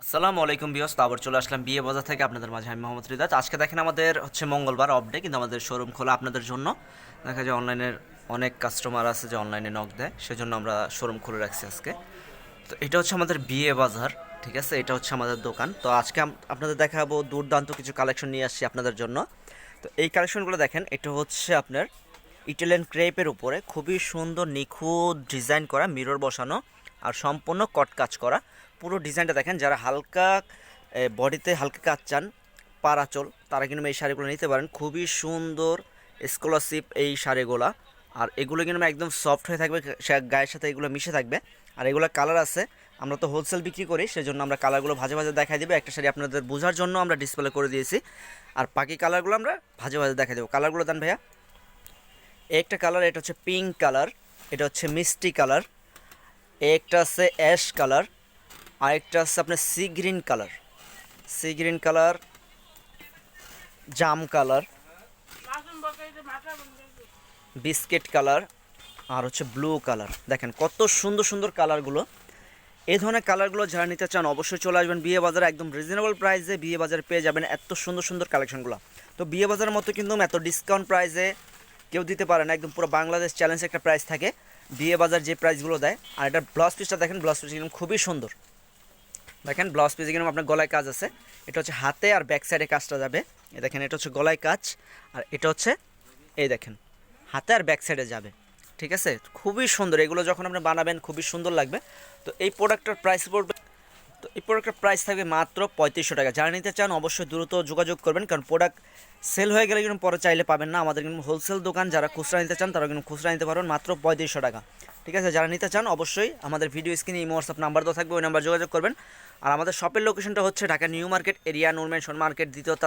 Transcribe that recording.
আসসালামু আলাইকুম বিয়স, তো আবার চলে আসলাম বিয়ে বাজার থেকে আপনাদের মাঝে। আমি মোহাম্মদ রিদাজ। আজকে দেখেন আমাদের হচ্ছে মঙ্গলবার অফ ডে, কিন্তু আমাদের শোরুম খোলা আপনাদের জন্য। দেখা যায় অনলাইনের অনেক কাস্টমার আছে যে অনলাইনে নক দেয়, সেজন্য আমরা শোরুম খুলে রাখছি আজকে। তো এটা হচ্ছে আমাদের বিয়ে বাজার, ঠিক আছে, এটা হচ্ছে আমাদের দোকান। তো আজকে আপনাদের দেখাবো দুর্দান্ত কিছু কালেকশন নিয়ে আসছি আপনাদের জন্য। তো এই কালেকশনগুলো দেখেন, এটা হচ্ছে আপনার ইটালিয়ান ক্রেপের উপরে খুবই সুন্দর নিখুঁত ডিজাইন করা, মিরর বসানো আর সম্পূর্ণ কট কাজ করা। পুরো ডিজাইনটা দেখেন, যারা হালকা বডিতে হালকা কাজ চান, পারাচল, তারা কিন্তু এই শাড়িগুলো নিতে পারেন। খুবই সুন্দর স্কলারশিপ এই শাড়িগুলা। আর এগুলো কিন্তু একদম সফট হয়ে থাকবে, গায়ের সাথে এগুলো মিশে থাকবে। আর এগুলো কালার আছে, আমরা তো হোলসেল বিক্রি করি, সেজন্য আমরা কালারগুলো ভাজে ভাজে দেখাই দেবো। একটা শাড়ি আপনাদের বোঝার জন্য আমরা ডিসপ্লে করে দিয়েছি, আর বাকি কালারগুলো আমরা ভাজে ভাজে দেখাই দেবো। কালারগুলো দেন ভাইয়া। একটা কালার, এটা হচ্ছে পিঙ্ক কালার, এটা হচ্ছে মিষ্টি কালার, একটা আছে অ্যাশ কালার, আরেকটা আছে আপনার sea green colour, sea green colour, জাম কালার, বিস্কিট কালার, আর হচ্ছে ব্লু কালার। দেখেন কত সুন্দর সুন্দর কালারগুলো। এই ধরনের কালারগুলো যারা নিতে চান অবশ্যই চলে আসবেন বিয়ে বাজারে। একদম রিজনেবল প্রাইসে বিয়ে বাজারে পেয়ে যাবেন এত সুন্দর সুন্দর কালেকশনগুলো। তো বিয়ে বাজারের মতো কিন্তু এত ডিসকাউন্ট প্রাইসে কেউ দিতে পারে না। একদম পুরো বাংলাদেশ চ্যালেঞ্জ একটা প্রাইস থাকে বিয়ে বাজার যে প্রাইসগুলো দেয়। আর এটা ব্লাউজ পিসটা দেখেন, ব্লাউজ পিস কিন্তু খুবই সুন্দর। দেখেন ব্লাউজ পিসে কিন্তু আপনার গলায় কাজ আছে, এটা হচ্ছে হাতে আর ব্যাক সাইডে কাজটা যাবে। এই দেখেন, এটা হচ্ছে গলায় কাজ, আর এটা হচ্ছে এই দেখেন হাতে আর ব্যাক সাইডে যাবে, ঠিক আছে। খুবই সুন্দর, এগুলো যখন আপনি বানাবেন খুবই সুন্দর লাগবে। তো এই প্রোডাক্টটার প্রাইস পড়বে, তো এই প্রোডাক্টের প্রাইস থাকবে মাত্র 3500 টাকা। যারা নিতে চান অবশ্যই দ্রুত যোগাযোগ করবেন, কারণ প্রোডাক্ট সেল হয়ে গেলে কিন্তু পরে চাইলে পাবেন না। আমাদের কিন্তু হোলসেল দোকান, যারা খুচরা নিতে চান তারা কিন্তু খুচরা নিতে পারবেন মাত্র 3500 টাকা, ঠিক আছে। যারা নিতে চান অবশ্যই আমাদের ভিডিও স্ক্রিনে ইমো হোয়াটসঅ্যাপ নাম্বার দেওয়া থাকবে, ওই নাম্বার যোগাযোগ করবেন। আর আমাদের শপের লোকেশনটা হচ্ছে ঢাকা নিউ মার্কেট এরিয়া, নূর মেনশন মার্কেট, দ্বিতীয় তলা।